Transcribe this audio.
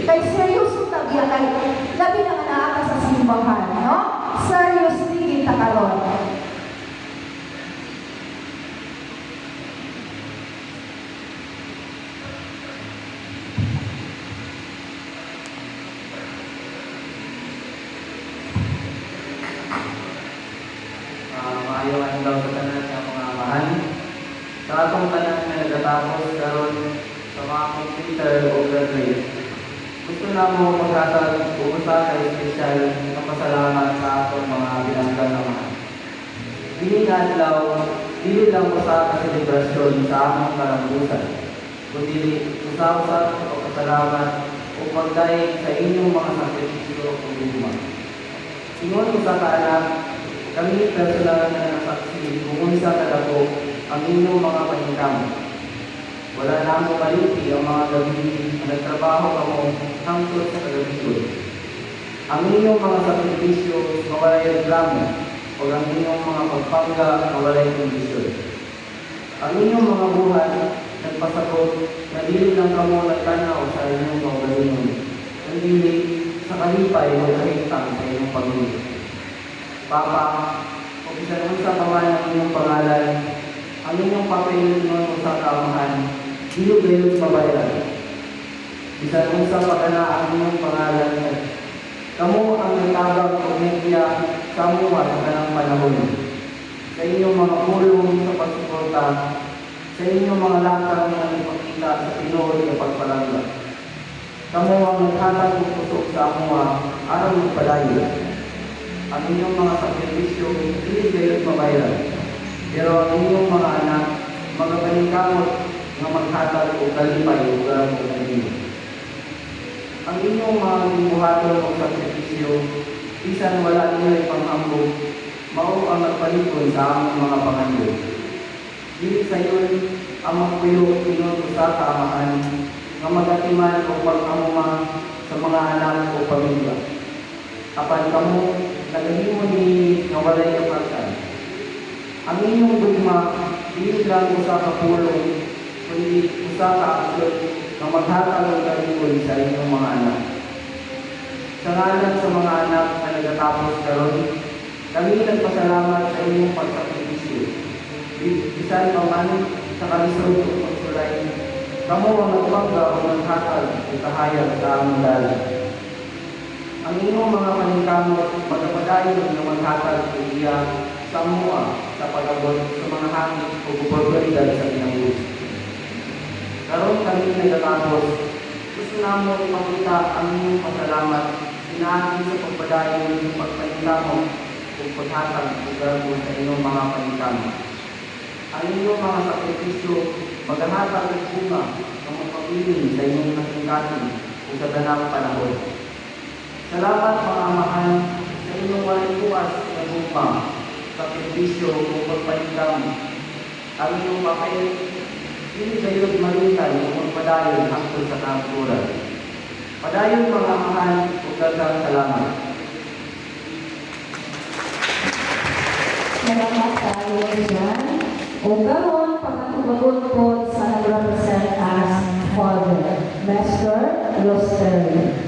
Kay seryoso tabiya kay labi na nga naa sa simbahan, no? Seriously kita karon. Maayo ang daw sa tanan sa mga amahan. Sa atong tanan na nagatapos karon sa mga computer o graduate, gusto na mo maghatag o usa ka espesyal na pasalamat sa atong mga bilanggan amahan. Dili nga adlaw, dili lang usa ka selebrasyon sa among karambusan, kundi usa-usa o pasalamat o pagdayeg sa inyong mga sakripisyo o gugma. Ingon usa ka anak, kami personal na nasaksi kung unsa kadako ang inyong mga paningkam. Wala na mo maliti ang mga gabi na nagtrabaho kamo hangtod sa kagabigon. Ang inyong mga sakripisyo mawalay reklamo o ang inyong mga pagpangga mawalay kondisyon. Ang inyong mga buhay nagpasabot na dili lang kamo nagtanaw sa inyong kaugalingon, kundi sa kalipay o kahintang sa inyong pamilya. Papa, kung isa naman sa kaman ang inyong pangalan, ang inyong papel noon sa kaamahan, dilo-dilo mabayaran. Isa naman sa pagana ang inyong pangalan, kamo ang nagtabang pagmedya sa muwa sa kanang panahon. Sa inyong mga pulong sa pagsuporta, sa inyong mga latang na ipakita sa Pinoy na pagpalangga. Kamo ang naghatag ng pusok sa muwa, araw ng palayo. Ang inyong mga sakripisyo, hindi kayo mabayaran. Pero ang inyong mga anak, mga paningkamot na maghatag o kalipay o garang o kanino. Ang inyong mga limuhaton o sakripisyo, isan wala niyo panghambog, mao ang nagpalikon sa among mga pangando. Dili sa iyon, ang magpuyo inyong usa ka amahan, nga magatiman o pag-amuma sa mga anak o pamilya. Apan kamo, nagahimo ni nawalay kapagkan. Ang inyong dugma, dili lang usa ka pulong, kundi usa ka aksyon na maghatag ng kalingon sa inyong mga anak. Sa ngalan sa mga anak na nagatapos karon, kami nagpasalamat sa inyong pagsakripisyo. Bisan pa man sa kalisod o pagsulay, kamo ang nagpagga o naghatag o kahayag sa among dalan. Ang inyong mga paningkamot, magpapadayon na maghatag o iya sa mua sa pag-abot sa mga hangin o oportunidad sa pinangulit. Karon kami nagatapos, gusto namin ipakita ang inyong pasalamat inaagin sa pagpadayon ng pagpaningkamot o paghatag o garbo sa inyong mga paningkamot. Ang inyong mga sakripisyo, maghahatag ng bunga ng magpapiling sa inyong nasingkatin o sa ganang panahon. Salamat mga amahan sa inyong walang bukas na bumpa, sakripisyo o pagpanikam. Ang inyong papel, hindi kayo malintay o magpadayon hangtod sa kapuran. Padayon mga amahan o dagang salamat. Salamat tayo dyan. O gawon, pagkatubagon po sa nag-represent as Father, Master Roster.